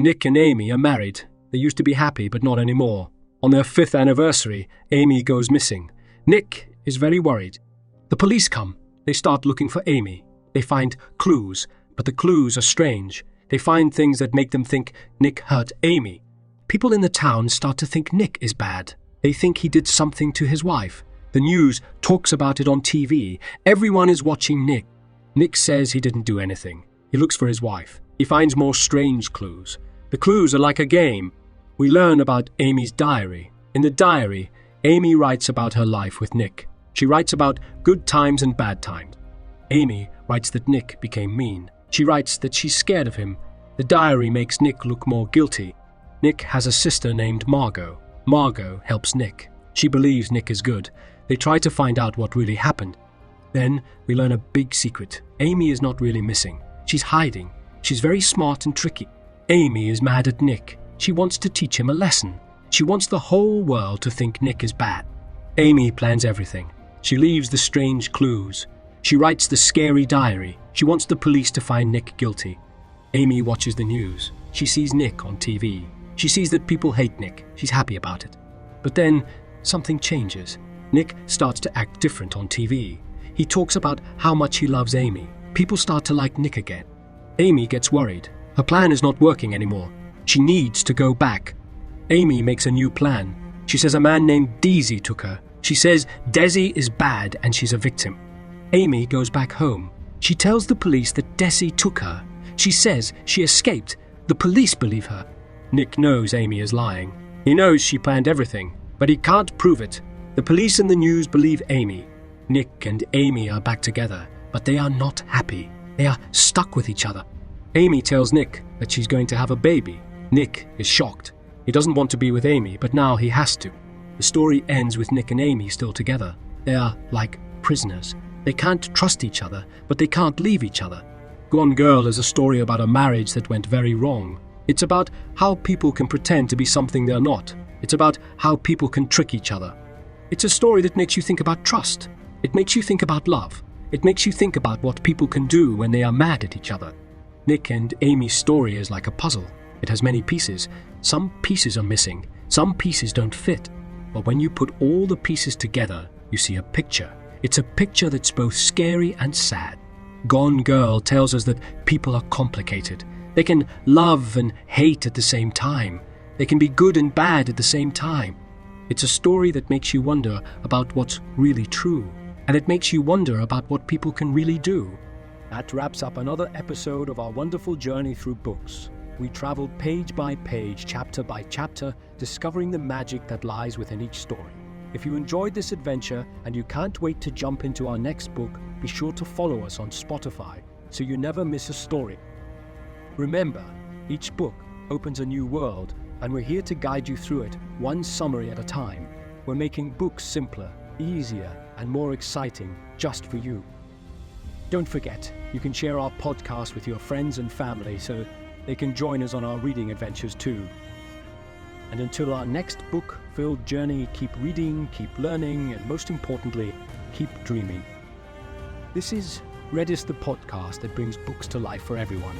Nick and Amy are married. They used to be happy, but not anymore. On their 5th anniversary, Amy goes missing. Nick is very worried. The police come. They start looking for Amy. They find clues, but the clues are strange. They find things that make them think Nick hurt Amy. People in the town start to think Nick is bad. They think he did something to his wife. The news talks about it on TV. Everyone is watching Nick. Nick says he didn't do anything. He looks for his wife. He finds more strange clues. The clues are like a game. We learn about Amy's diary. In the diary, Amy writes about her life with Nick. She writes about good times and bad times. Amy writes that Nick became mean. She writes that she's scared of him. The diary makes Nick look more guilty. Nick has a sister named Margot. Margot helps Nick. She believes Nick is good. They try to find out what really happened. Then we learn a big secret. Amy is not really missing. She's hiding. She's very smart and tricky. Amy is mad at Nick. She wants to teach him a lesson. She wants the whole world to think Nick is bad. Amy plans everything. She leaves the strange clues. She writes the scary diary. She wants the police to find Nick guilty. Amy watches the news. She sees Nick on TV. She sees that people hate Nick. She's happy about it. But then something changes. Nick starts to act different on TV. He talks about how much he loves Amy. People start to like Nick again. Amy gets worried. Her plan is not working anymore. She needs to go back. Amy makes a new plan. She says a man named Desi took her. She says Desi is bad and she's a victim. Amy goes back home. She tells the police that Desi took her. She says she escaped. The police believe her. Nick knows Amy is lying. He knows she planned everything, but he can't prove it. The police and the news believe Amy. Nick and Amy are back together, but they are not happy. They are stuck with each other. Amy tells Nick that she's going to have a baby. Nick is shocked. He doesn't want to be with Amy, but now he has to. The story ends with Nick and Amy still together. They are like prisoners. They can't trust each other, but they can't leave each other. Gone Girl is a story about a marriage that went very wrong. It's about how people can pretend to be something they're not. It's about how people can trick each other. It's a story that makes you think about trust. It makes you think about love. It makes you think about what people can do when they are mad at each other. Nick and Amy's story is like a puzzle. It has many pieces. Some pieces are missing. Some pieces don't fit. But when you put all the pieces together, you see a picture. It's a picture that's both scary and sad. Gone Girl tells us that people are complicated. They can love and hate at the same time. They can be good and bad at the same time. It's a story that makes you wonder about what's really true. And it makes you wonder about what people can really do. That wraps up another episode of our wonderful journey through books. We traveled page by page, chapter by chapter, discovering the magic that lies within each story. If you enjoyed this adventure and you can't wait to jump into our next book, be sure to follow us on Spotify so you never miss a story. Remember, each book opens a new world, and we're here to guide you through it, one summary at a time. We're making books simpler, easier, and more exciting just for you. Don't forget, you can share our podcast with your friends and family so they can join us on our reading adventures too. And until our next book-filled journey, keep reading, keep learning, and most importantly, keep dreaming. This is Read is the podcast that brings books to life for everyone.